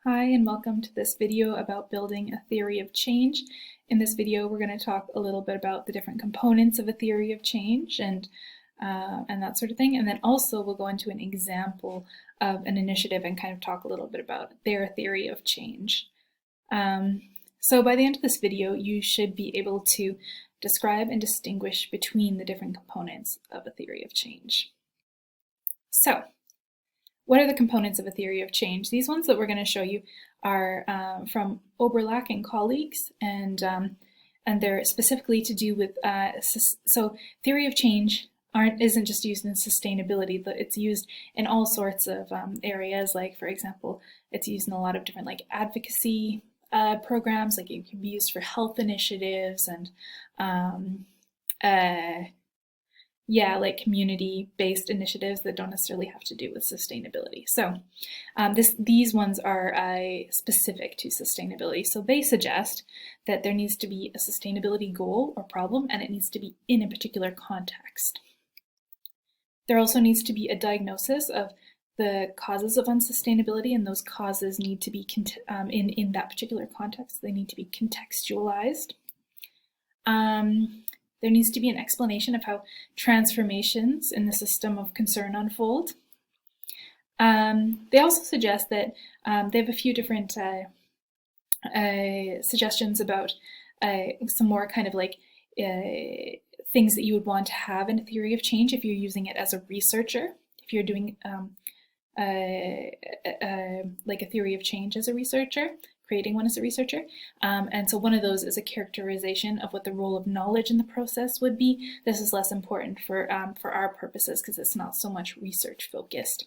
Hi and welcome to this video about building a theory of change. In this video we're going to talk a little bit about the different components of a theory of change and that sort of thing, and then also we'll go into an example of an initiative and kind of talk a little bit about their theory of change. So by the end of this video you should be able to describe and distinguish between the different components of a theory of change. So, what are the components of a theory of change? These ones that we're going to show you are from Oberlach and colleagues, and they're specifically to do with so theory of change isn't just used in sustainability, but it's used in all sorts of areas. Like, for example, it's used in a lot of different advocacy programs. Like, it can be used for health initiatives and community-based initiatives that don't necessarily have to do with sustainability. So these ones are specific to sustainability. So they suggest that there needs to be a sustainability goal or problem, and it needs to be in a particular context. There also needs to be a diagnosis of the causes of unsustainability, and those causes need to be in that particular context. They need to be contextualized. There needs to be an explanation of how transformations in the system of concern unfold. They also suggest that they have a few different suggestions about some more kind of things that you would want to have in a theory of change if you're using it as a researcher, if you're doing a theory of change as a researcher, creating one as a researcher. And so one of those is a characterization of what the role of knowledge in the process would be. This is less important for our purposes because it's not so much research focused.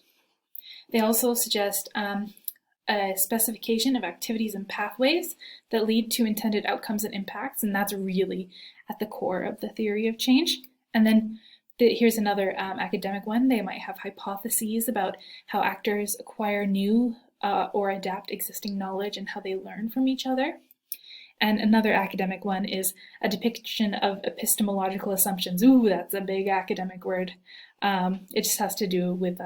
They also suggest a specification of activities and pathways that lead to intended outcomes and impacts, and that's really at the core of the theory of change. And then here's another academic one. They might have hypotheses about how actors acquire new or adapt existing knowledge and how they learn from each other. And another academic one is a depiction of epistemological assumptions. Ooh, that's a big academic word. It just has to do with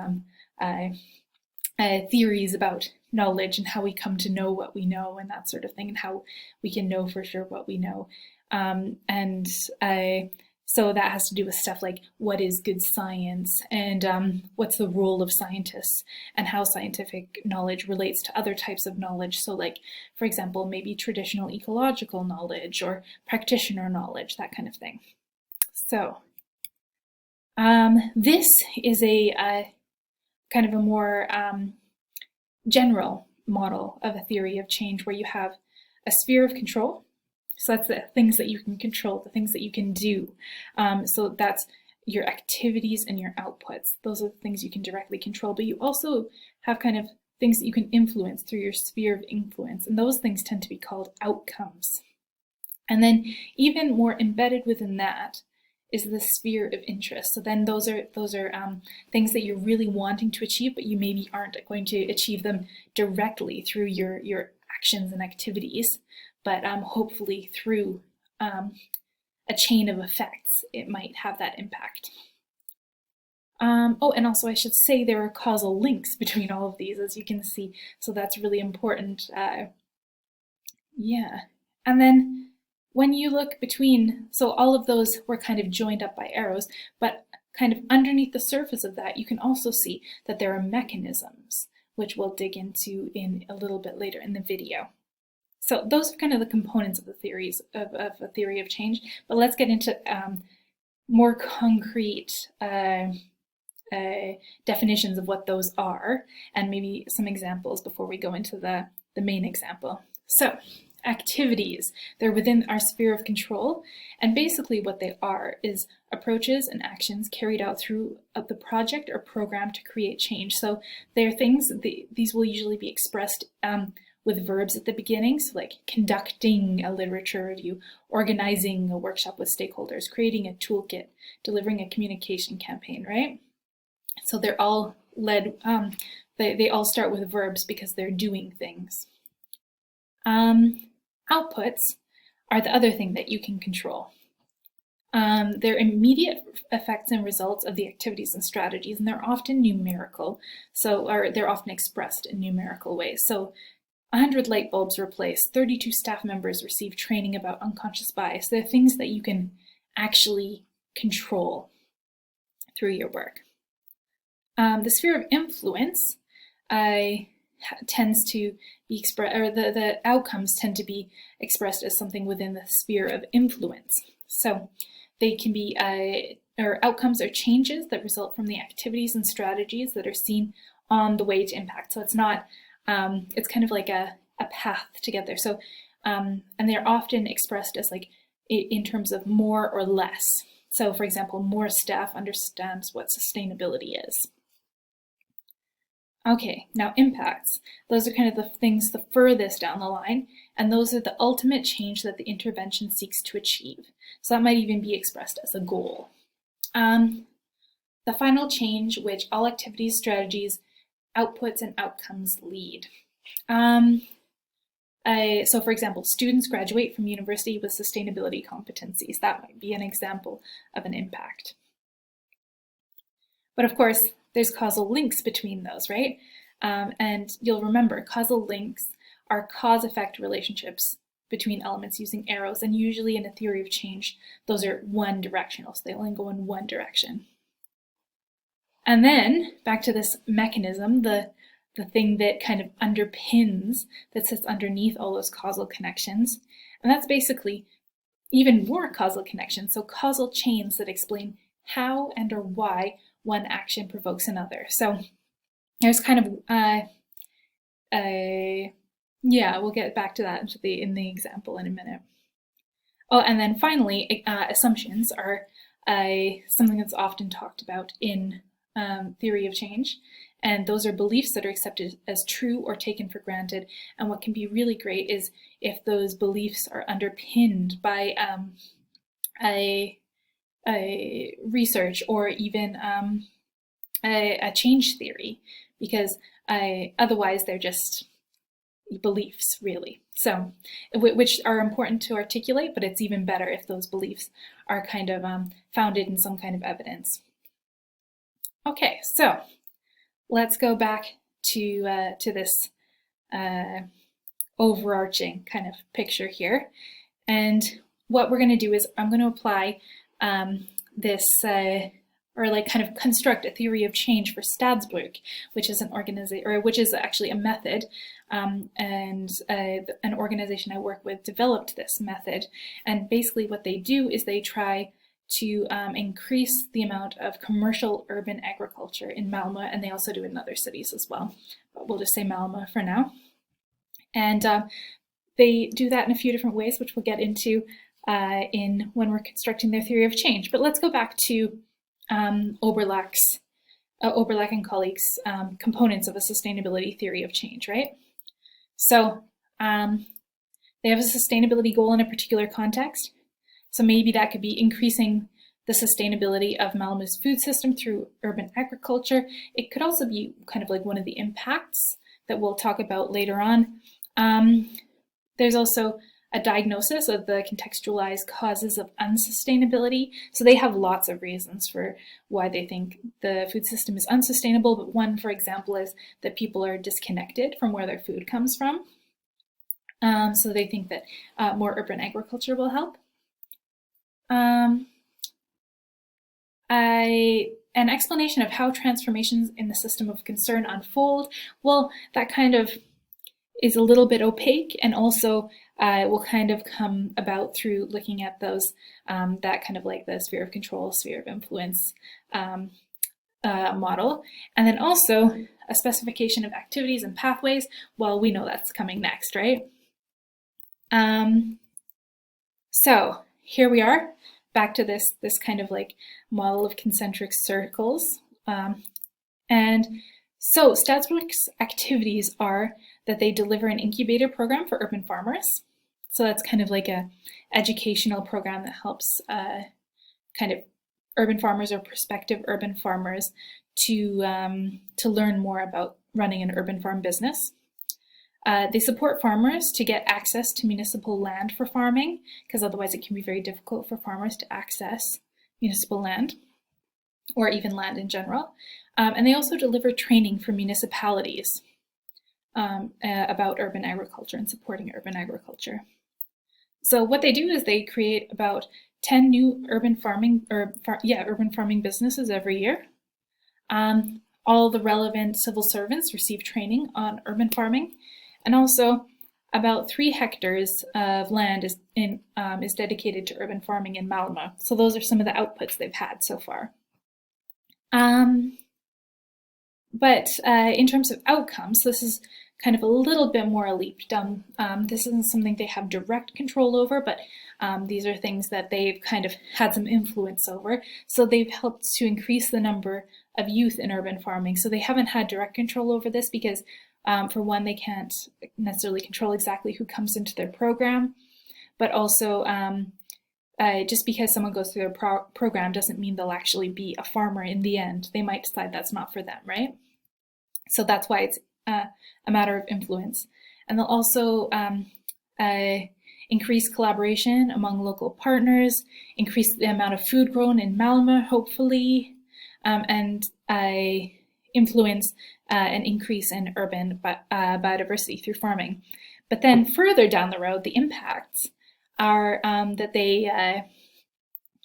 theories about knowledge and how we come to know what we know and that sort of thing, and how we can know for sure what we know. So that has to do with stuff like what is good science, and what's the role of scientists, and how scientific knowledge relates to other types of knowledge. So, like, for example, maybe traditional ecological knowledge or practitioner knowledge, that kind of thing. So this is a kind of a more general model of a theory of change, where you have a sphere of control. So that's the things that you can control, the things that you can do. So that's your activities and your outputs. Those are the things you can directly control, but you also have kind of things that you can influence through your sphere of influence, and those things tend to be called outcomes. And then even more embedded within that is the sphere of interest. So then those are things that you're really wanting to achieve, but you maybe aren't going to achieve them directly through your actions and activities, but hopefully through a chain of effects, it might have that impact. Oh, and also I should say there are causal links between all of these, as you can see, so that's really important. Yeah, and then when you look between, so all of those were kind of joined up by arrows, but kind of underneath the surface of that, you can also see that there are mechanisms, which we'll dig into in a little bit later in the video. So those are kind of the components of the theories of a theory of change, but let's get into more concrete definitions of what those are, and maybe some examples before we go into the main example. So activities, they're within our sphere of control, and basically what they are is approaches and actions carried out through the project or program to create change. So they're things, these will usually be expressed with verbs at the beginning, so like conducting a literature review, organizing a workshop with stakeholders, creating a toolkit, delivering a communication campaign, right? So they're all led, they all start with verbs because they're doing things. Outputs are the other thing that you can control. They're immediate effects and results of the activities and strategies, and they're often numerical, or they're often expressed in numerical ways. So 100 light bulbs replaced, 32 staff members receive training about unconscious bias. They're things that you can actually control through your work. The sphere of influence tends to be expressed, or the outcomes tend to be expressed as something within the sphere of influence. So they can be, or outcomes are changes that result from the activities and strategies that are seen on the way to impact. So it's not, it's kind of like a path to get there. So, and they're often expressed as like in terms of more or less. So for example, more staff understands what sustainability is. Okay, now impacts. Those are kind of the things the furthest down the line, and those are the ultimate change that the intervention seeks to achieve. So that might even be expressed as a goal. The final change, which all activities, strategies, outputs, and outcomes lead. So for example, students graduate from university with sustainability competencies. That might be an example of an impact. But of course, there's causal links between those, right? And you'll remember causal links are cause-effect relationships between elements using arrows, and usually in a theory of change, those are one directional, so they only go in one direction. And then back to this mechanism, the thing that kind of underpins, that sits underneath all those causal connections, and that's basically even more causal connections, so causal chains that explain how and or why one action provokes another. So there's kind of, yeah, we'll get back to that in the example in a minute. Oh, and then finally, assumptions are something that's often talked about in theory of change. And those are beliefs that are accepted as true or taken for granted. And what can be really great is if those beliefs are underpinned by a research or even a change theory, because otherwise they're just beliefs, really. So, which are important to articulate, but it's even better if those beliefs are kind of founded in some kind of evidence. Okay, so let's go back to this overarching kind of picture here. And what we're going to do is I'm going to apply this, or like kind of construct a theory of change for Stadsbrück, which is an organization, or which is actually a method, and an organization I work with developed this method. And basically what they do is they try to increase the amount of commercial urban agriculture in Malmö, and they also do it in other cities as well. But we'll just say Malmö for now. And they do that in a few different ways, which we'll get into when we're constructing their theory of change. But let's go back to Oberlach and colleagues' components of a sustainability theory of change, right? So they have a sustainability goal in a particular context. So maybe that could be increasing the sustainability of Malmö's food system through urban agriculture. It could also be kind of like one of the impacts that we'll talk about later on. There's also a diagnosis of the contextualized causes of unsustainability. So they have lots of reasons for why they think the food system is unsustainable, but one, for example, is that people are disconnected from where their food comes from. So they think that more urban agriculture will help. An explanation of how transformations in the system of concern unfold, well, that kind of is a little bit opaque, and also will kind of come about through looking at those, that kind of like the sphere of control, sphere of influence model. And then also a specification of activities and pathways. Well, we know that's coming next, right? So here we are, back to this kind of like model of concentric circles. And so Stadsbrück's activities are that they deliver an incubator program for urban farmers. So that's kind of like a educational program that helps kind of urban farmers or prospective urban farmers to learn more about running an urban farm business. They support farmers to get access to municipal land for farming, because otherwise it can be very difficult for farmers to access municipal land, or even land in general. And they also deliver training for municipalities. about urban agriculture and supporting urban agriculture. So what they do is they create about 10 new urban farming businesses every year. All the relevant civil servants receive training on urban farming, and also about 3 hectares of land is dedicated to urban farming in Malmö. So those are some of the outputs they've had so far. But in terms of outcomes, this is kind of a little bit more a leap down. This isn't something they have direct control over, but these are things that they've kind of had some influence over. So they've helped to increase the number of youth in urban farming. So they haven't had direct control over this because, for one, they can't necessarily control exactly who comes into their program, but also just because someone goes through their program doesn't mean they'll actually be a farmer in the end. They might decide that's not for them, right? So that's why it's a matter of influence. And they'll also increase collaboration among local partners, increase the amount of food grown in Malmö, hopefully, and influence an increase in urban biodiversity through farming. But then further down the road, the impacts are that they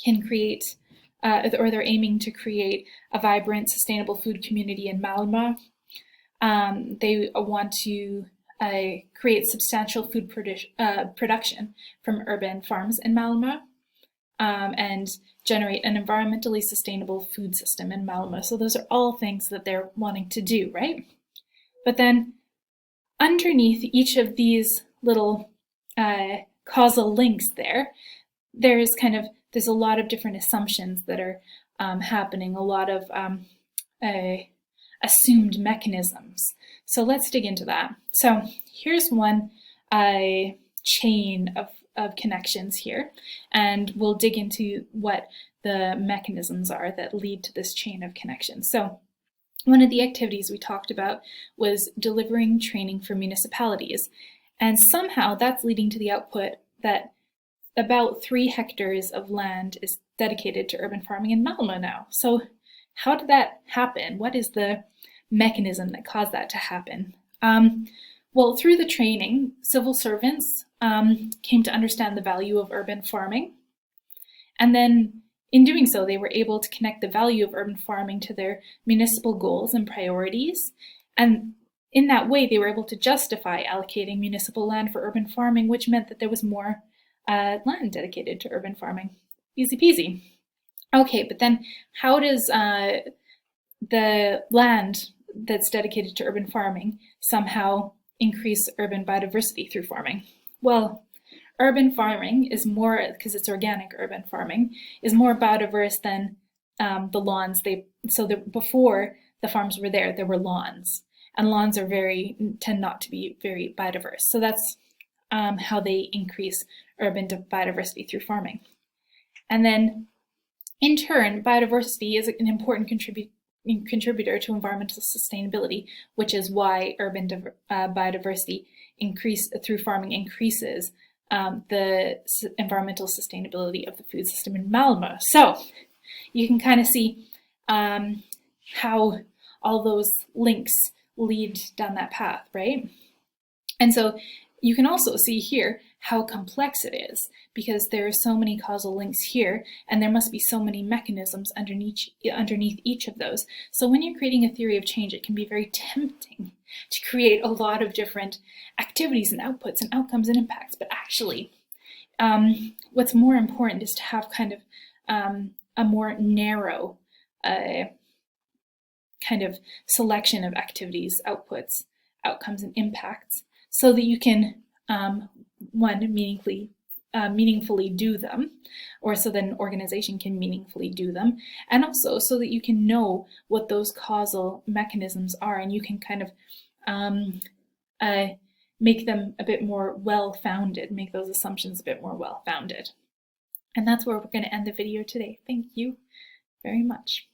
can create, or they're aiming to create a vibrant, sustainable food community in Malmö. They want to create substantial food production from urban farms in Malmö, and generate an environmentally sustainable food system in Malmö. So those are all things that they're wanting to do, right? But then underneath each of these little causal links there's a lot of different assumptions that are happening, a lot of assumed mechanisms. So let's dig into that. So here's one chain of connections here, and we'll dig into what the mechanisms are that lead to this chain of connections. So one of the activities we talked about was delivering training for municipalities, and somehow that's leading to the output that about 3 hectares of land is dedicated to urban farming in Malmö now. So how did that happen? What is the mechanism that caused that to happen? Well, through the training, civil servants came to understand the value of urban farming. And then in doing so, they were able to connect the value of urban farming to their municipal goals and priorities. And in that way, they were able to justify allocating municipal land for urban farming, which meant that there was more land dedicated to urban farming. Easy peasy. Okay, but then how does the land that's dedicated to urban farming somehow increase urban biodiversity through farming? Well, urban farming is more, because it's organic urban farming, is more biodiverse than the lawns. Before the farms were there were lawns, and lawns tend not to be very biodiverse. So that's how they increase urban biodiversity through farming. And then in turn, biodiversity is an important contributor to environmental sustainability, which is why urban biodiversity through farming increases the environmental sustainability of the food system in Malmö. So you can kind of see how all those links lead down that path, right? And so you can also see here how complex it is, because there are so many causal links here, and there must be so many mechanisms underneath each of those. So when you're creating a theory of change, it can be very tempting to create a lot of different activities and outputs and outcomes and impacts. But actually, what's more important is to have kind of a more narrow kind of selection of activities, outputs, outcomes, and impacts, so that you can meaningfully do them, or so that an organization can meaningfully do them, and also so that you can know what those causal mechanisms are, and you can kind of make them a bit more well-founded, make those assumptions a bit more well-founded. And that's where we're going to end the video today. Thank you very much.